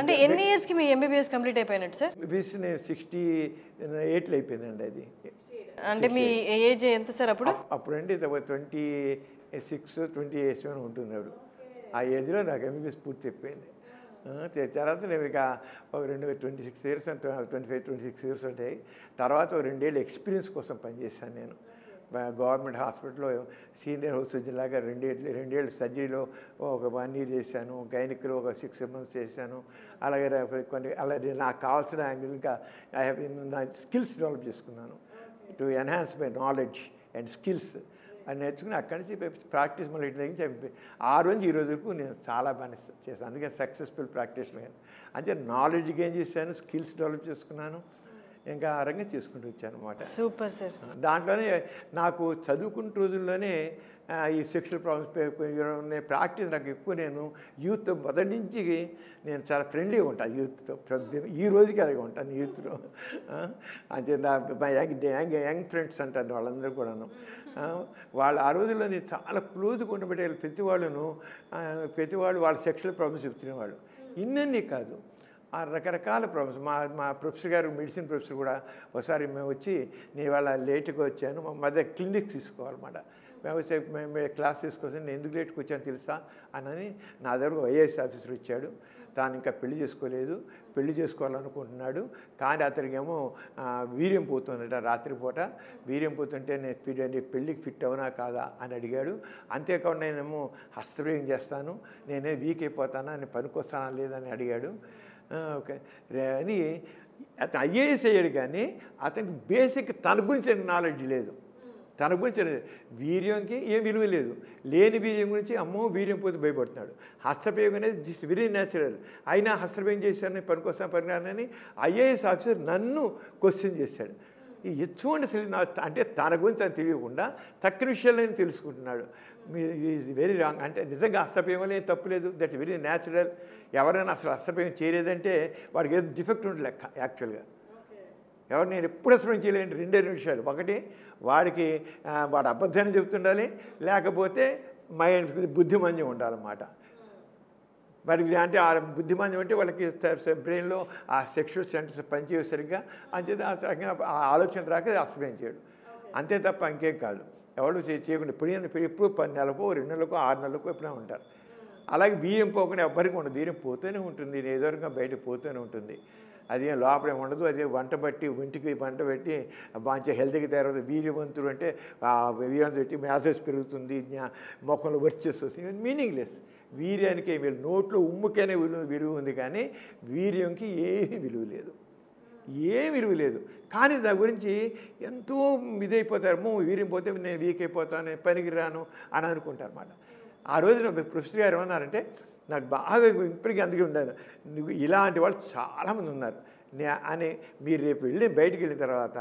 అంటే ఎన్ని ఇయర్స్కి మీ ఎంబీబీఎస్ కంప్లీట్ అయిపోయినట్టు సార్? ఎంబీబీఎస్ నేను 68లో అయిపోయిందండి అది. అంటే మీ ఏజ్ ఎంత సార్ అప్పుడు? అప్పుడండి 26, 27 ఉంటుంది అప్పుడు. ఆ ఏజ్లో నాకు ఎంబీబీఎస్ పూర్తి అయిపోయింది. తర్వాత నేను ఇక ఒక 26 ఇయర్స్ 25, 26 ఇయర్స్ ఉంటాయి. తర్వాత 2 ఏళ్ళు ఎక్స్పీరియన్స్ కోసం పనిచేశాను నేను. గవర్నమెంట్ హాస్పిటల్లో సీనియర్ హౌస్ సర్జన్ లాగా 2 ఏళ్ళు సర్జరీలో ఒక 1 ఇయర్ చేశాను. గైనిక్లో ఒక 6 months చేశాను. అలాగే కొన్ని అలాగే నాకు కావాల్సిన యాంగిల్ ఇంకా నా స్కిల్స్ డెవలప్ చేసుకున్నాను. To enhance my knowledge and skills అని నేర్చుకుని అక్కడి నుంచి ప్రాక్టీస్ మళ్ళీ తగ్గించి ఆ రోజు ఈ రోజు వరకు నేను చాలా బాగా చేశాను. అందుకే సక్సెస్ఫుల్ ప్రాక్టీషనర్. అంటే నాలెడ్జ్ గెయిన్ చేశాను, స్కిల్స్ డెవలప్ చేసుకున్నాను, ఇంకా ఆ రంగం చేసుకుంటూ వచ్చాను అనమాట. Super sir. దాంట్లోనే నాకు చదువుకున్న రోజుల్లోనే ఈ సెక్షువల్ ప్రాబ్లమ్స్ ప్రాక్టీస్ నాకు ఎక్కువ. నేను యూత్ మొదటి నుంచి నేను చాలా ఫ్రెండ్లీగా ఉంటాను యూత్తో. ఈ రోజుకి అలాగే ఉంటాను యూత్లో. అంటే మా యంగ్ ఫ్రెండ్స్ అంటారు వాళ్ళందరూ కూడాను. వాళ్ళు ఆ రోజుల్లో నేను చాలా క్లోజ్గా ఉండబట్టే ప్రతి వాళ్ళు వాళ్ళ సెక్షువల్ ప్రాబ్లమ్స్ చెప్తునేవాళ్ళు. ఇన్నన్నీ కాదు, ఆ రకరకాల ప్రాబ్లమ్స్. మా ప్రొఫెసర్ గారు, మెడిసిన్ ప్రొఫెసర్ కూడా ఒకసారి మేము వచ్చి నేను ఇవాళ లేట్గా వచ్చాను, మా మధ్య క్లినిక్ తీసుకోవాలన్నమాట. మేము వచ్చి మేము క్లాస్ తీసుకొచ్చి నేను ఎందుకు లేట్కి వచ్చాను తెలుసా అని నా దగ్గర ఐఏఎస్ ఆఫీసర్ వచ్చాడు. తాను ఇంకా పెళ్లి చేసుకోలేదు, పెళ్లి చేసుకోవాలనుకుంటున్నాడు. కానీ అతనికేమో వీర్యం పోతుందట రాత్రిపూట. వీర్యం పోతుంటే నేను పెళ్ళికి ఫిట్ అవునా కాదా అని అడిగాడు. అంతేకాకుండా నేనేమో హస్తప్రయోగం చేస్తాను, నేనే వీక్ అయిపోతానా, నేను పనికొస్తానా లేదని అడిగాడు. ఓకే అని అతను ఐఏఎస్ అయ్యాడు, కానీ అతనికి బేసిక్ తన గురించి నాలెడ్జ్ లేదు. తన గురించి వీర్యంకి ఏం విలువ లేదు. లేని వీర్యం గురించి అమ్మో వీర్యం పోతే భయపడుతున్నాడు. హస్తప్రయోగం అనేది దిస్ వెరీ న్యాచురల్. అయినా హస్తప్రయోగం చేశానని పనికొస్తాను పనికిరానని ఐఏఎస్ ఆఫీసర్ నన్ను క్వశ్చన్ చేశాడు. ఈ ఎటువంటి అంటే తన గురించి తను తెలియకుండా తక్కువ విషయాలని తెలుసుకుంటున్నాడు. Very wrong. అంటే నిజంగా హస్తప్రయోగంలో ఏం తప్పులేదు, దట్ వెరీ న్యాచురల్. ఎవరైనా అసలు హస్తప్రయోగం చేయలేదంటే వాడికి ఏదో డిఫెక్ట్ ఉంటుంది లెక్క. యాక్చువల్గా ఎవరు నేను ఎప్పుడు హస్తప్రయోగం చేయలేండి 2 విషయాలు. ఒకటి వాడు అబద్ధాన్ని చెబుతుండాలి, లేకపోతే బుద్ధిమాంద్యం ఉండాలన్నమాట. వాడికి అంటే ఆ బుద్ధిమాంద్యం అంటే వాళ్ళకి బ్రెయిన్లో ఆ సెక్షువల్ సెంటర్స్ పనిచేయవు సరిగ్గా, అంచేది ఆ ఆలోచన రాక హస్తప్రయోగం చేయడు. అంతే తప్ప ఇంకేం కాదు. ఎవరు చేయకుండా ఎప్పుడు 10 నెలలకు 2 నెలలకు 6 నెలలకు ఎప్పుడైనా ఉంటారు. అలాగే వీర్యం పోకుండా ఎవ్వరికి ఉండదు. వీర్యం పోతూనే ఉంటుంది, ఏదో రకంగా బయటకు పోతూనే ఉంటుంది. అదేం లోపలే ఉండదు. అదే ఒంటికి వంట పెట్టి మంచిగా హెల్తీగా తయారవుతుంది. వీర్యవంతుడు అంటే వీర్యవంతుడు పెట్టి మ్యాథస్ పెరుగుతుంది, మొక్కలు వర్చెస్ వస్తుంది. మీనింగ్లెస్. వీర్యానికి ఏమి నోట్లో ఉమ్ముకైనా విలువ ఉంది, కానీ వీర్యంకి ఏమీ విలువ లేదు, ఏం విలువ లేదు. కానీ దాని గురించి ఎంతో ఇదైపోతారు. వీర్యం పోతే నేను వీక్ అయిపోతాను, నేను పనికి రాను అని అనుకుంటారు అన్నమాట. ఆ రోజున ప్రొఫెసర్ గారు ఏమన్నారంటే, నాకు బాగా ఇప్పటికీ అందుకే ఉండాను, నువ్వు ఇలాంటి వాళ్ళు చాలామంది ఉన్నారు అని. మీరు రేపు బయటికి వెళ్ళిన తర్వాత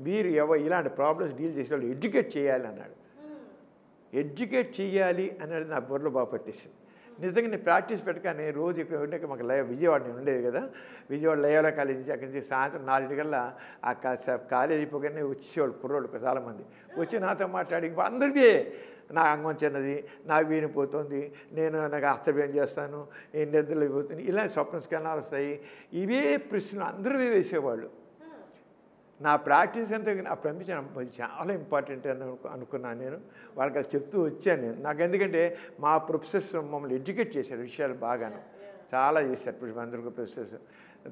మీరు ఇలాంటి ప్రాబ్లమ్స్ డీల్ చేసే వాళ్ళు ఎడ్యుకేట్ చేయాలి అన్నాడు. ఎడ్యుకేట్ చేయాలి అనేది నా బుర్రలో బాగా పట్టేసింది. నిజంగా నేను ప్రాక్టీస్ పెట్టగానే రోజు ఇక్కడ ఉండే మాకు విజయవాడ నేను ఉండేది కదా, విజయవాడ లయోలా కాలేజీ నుంచి అక్కడి నుంచి సాయంత్రం 4 ఆ కాలేజీ అయిపోగానే వచ్చేవాళ్ళు కుర్రోళ్ళు చాలామంది వచ్చి నాతో మాట్లాడి అందరికీ నా అంగం చిన్నది, నాకు వీరిని పోతుంది, నాకు హస్తవ్యం చేస్తాను, నిద్రలు అయిపోతుంది, ఇలా స్వప్న స్కన్నాలు వస్తాయి, ఇవే ప్రశ్నలు అందరూ వేసేవాళ్ళు. నా ప్రాక్టీస్ అంతా పంపించాను చాలా ఇంపార్టెంట్ అని అనుకున్నాను నేను. వాళ్ళకి అది చెప్తూ వచ్చాను నేను. నాకు ఎందుకంటే మా ప్రొఫెసర్స్ మమ్మల్ని ఎడ్యుకేట్ చేశారు విషయాలు బాగాను, చాలా చేశారు అందరికీ ప్రొఫెసర్స్.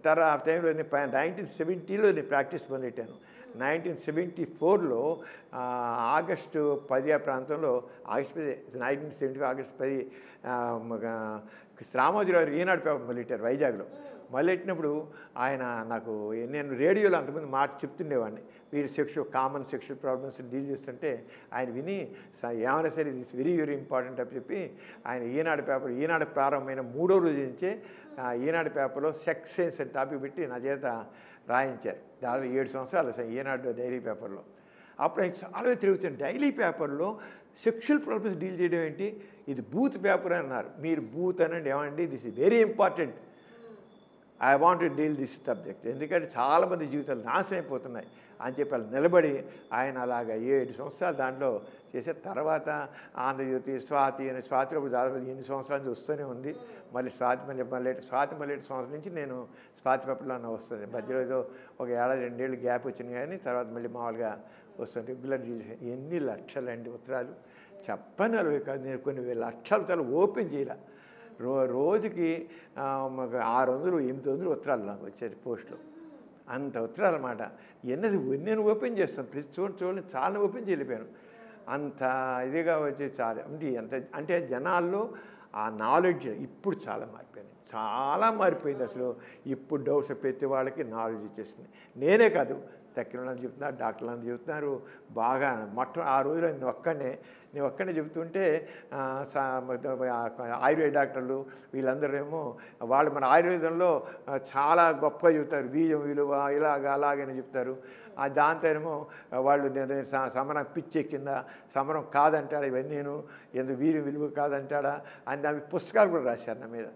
తర్వాత ఆ టైంలో 1970లో నేను ప్రాక్టీస్ మొదలెట్టాను. 1974లో ఆగస్టు 10 ప్రాంతంలో, ఆగస్టు 10 1975 ఆగస్టు 10 రామోజీరావు ఈనాడు పేపర్ మొదలెట్టారు వైజాగ్లో. మొదలెట్టినప్పుడు ఆయన నాకు, నేను రేడియోలో అంతకుముందు మాట చెప్తుండేవాడిని, వీరు కామన్ సెక్షువల్ ప్రాబ్లమ్స్ డీల్ చేస్తుంటే ఆయన విని ఏమైనా సరే ఇది వెరీ వెరీ ఇంపార్టెంట్ అని చెప్పి ఆయన ఈనాడు ప్రారంభమైన 3వ రోజు నుంచే ఈనాడు పేపర్లో సెక్స్ సైన్స్ అని టాపిక్ పెట్టి నా చేత రాయించారు. దాదాపు 7 సంవత్సరాలు ఈనాడు డైలీ పేపర్లో. అప్పుడు ఆయన చాలా తిరుగుతాను. డైలీ పేపర్లో సెక్షువల్ ప్రాబ్లమ్స్ డీల్ చేయడం ఏంటి, ఇది బూత్ పేపర్ అన్నారు. మీరు బూత్ అనండి, ఏమండి this is very important I want to deal this subject, ఎందుకంటే చాలామంది జీవితాలు నాశనం అయిపోతున్నాయి అని చెప్పి వాళ్ళు నిలబడి ఆయన అలాగా 7 సంవత్సరాలు దాంట్లో చేసే తర్వాత ఆంధ్రజ్యోతి, స్వాతిలో దాదాపు 8 సంవత్సరాల నుంచి వస్తూనే ఉంది. మళ్ళీ స్వాతి మళ్ళీ సంవత్సరం నుంచి నేను స్వాతి పేపర్లోనే వస్తుంది. మధ్యలో ఏదో ఒక 1-2 ఏళ్ళు గ్యాప్ వచ్చింది, కానీ తర్వాత మళ్ళీ మామూలుగా వస్తుంది. Regular release. ఎన్ని లక్షలండి ఉత్తరాలు చెప్పని అవి కాదు. నేను కొన్ని లక్షల ఉత్తరాలు ఓపెన్ చేయాల. రోజుకి 600-800 ఉత్తరాలు నాకు వచ్చేది పోస్టులో. అంత ఉత్తరాలు అన్నమాట. నేను ఓపెన్ చేస్తాను, ప్రతి చూడండి చాలా ఓపెన్ చేయలేకపోయాను. అంత ఇదిగా వచ్చి చాలా అంటే జనాల్లో ఆ నాలెడ్జ్ ఇప్పుడు చాలా మారిపోయింది అసలు. ఇప్పుడు డౌట్స్ ప్రతి వాళ్ళకి నాలెడ్జ్ ఇచ్చేసింది. నేనే కాదు, తక్కిన వాళ్ళని చెప్తున్నారు, డాక్టర్లను చెప్తున్నారు బాగా. ఆ రోజులో నేను ఒక్కడే చెబుతుంటే ఆయుర్వేద డాక్టర్లు వీళ్ళందరూ ఏమో వాళ్ళు మన ఆయుర్వేదంలో చాలా గొప్పగా చెబుతారు, బీజం విలువ అలాగని చెప్తారు. దాంతో ఏమో వాళ్ళు సమరం పిచ్చెక్కిందా, సమరం కాదంటాడా, ఇవన్నీ ఎందుకు వీర్యం విలువ కాదంటాడా అని అవి పుస్తకాలు కూడా రాశారు నా మీద.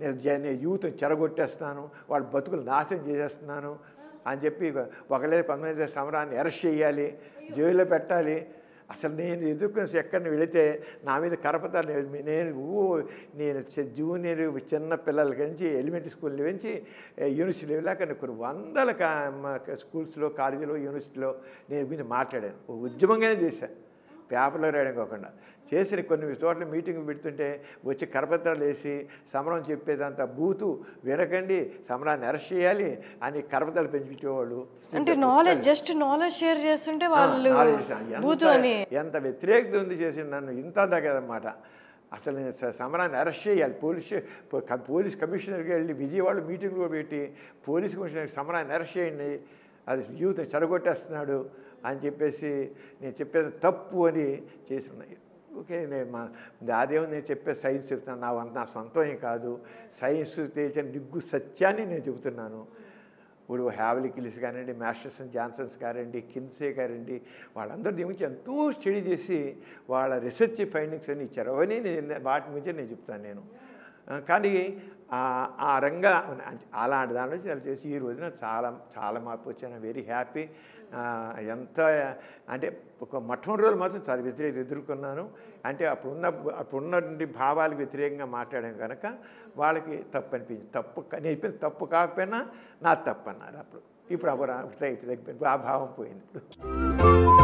నేను యూత్ చెడగొట్టేస్తున్నాను, వాళ్ళ బతుకులు నాశనం చేసేస్తున్నాను అని చెప్పి కొంతమంది సమరాన్ని అరెస్ట్ చేయాలి, జైల్లో పెట్టాలి. అసలు నేను ఎదుర్కొని ఎక్కడిని వెళితే నా మీద కరపతాలు. నేను జూనియర్ చిన్న పిల్లల నుంచి ఎలిమెంటరీ స్కూల్ నుంచి యూనివర్సిటీ వెళ్ళాక కొన్ని వందల స్కూల్స్లో, కాలేజీలో, యూనివర్సిటీలో నేను గురించి మాట్లాడాను. ఉద్యమంగానే చేశాను, పేపర్లో రాయడం కాకుండా. చేసిన కొన్ని చోట్ల మీటింగ్ పెడుతుంటే వచ్చి కరపత్రాలు వేసి సమరం చెప్పేదంతా బూతు వినకండి, సమరాన్ని అరెస్ట్ చేయాలి అని కరపత్రాలు పెంచుకునేవాళ్ళు. అంటే జస్ట్ నాలెడ్జ్ షేర్ చేస్తుంటే వాళ్ళు ఎంత వ్యతిరేకత ఉంది చేసి నన్ను ఇంత కదన్నమాట. అసలు నేను సమరాన్ని అరెస్ట్ చేయాలి, పోలీస్ కమిషనర్కి వెళ్ళి విజయవాడ మీటింగ్లో పెట్టి పోలీస్ కమిషనర్కి సమరాన్ని అరెస్ట్ చేయండి, అది యూత్ చెడగొట్టేస్తున్నాడు అని చెప్పేసి నేను చెప్పేది తప్పు అని చేసి ఉన్నాయి. ఓకే, అదేమో నేను చెప్పే సైన్స్ చెప్తున్నాను, నా సొంతం ఏం కాదు. సైన్స్ తేల్చిన నిగ్గు సత్యాన్ని నేను చెబుతున్నాను. ఇప్పుడు హ్యావ్లీ కిల్స్ కానివ్వండి, మాస్టర్సన్ జాన్సన్స్ గారండి, కిన్సే గారండి, వాళ్ళందరూ దీని గురించి ఎంతో స్టడీ చేసి వాళ్ళ రీసెర్చ్ ఫైండింగ్స్ అన్నీ ఇచ్చారు. అవన్నీ వాటి గురించి నేను చెప్తాను నేను. కానీ ఆ రంగా అలాంటి దాని నుంచి అలా చేసి ఈ రోజున చాలా మార్పు వచ్చాను. Very happy. ఎంత అంటే ఒక మొట్టమొదటి రోజులు మాత్రం చాలా వ్యతిరేకత ఎదుర్కొన్నాను. అంటే అప్పుడున్నటువంటి భావాలకు వ్యతిరేకంగా మాట్లాడాను కనుక వాళ్ళకి తప్పు అనిపించింది. నేను చెప్పింది తప్పు కాకపోయినా నా తప్పు అన్నారు అప్పుడు. ఇప్పుడు ఆ భావం పోయింది ఇప్పుడు.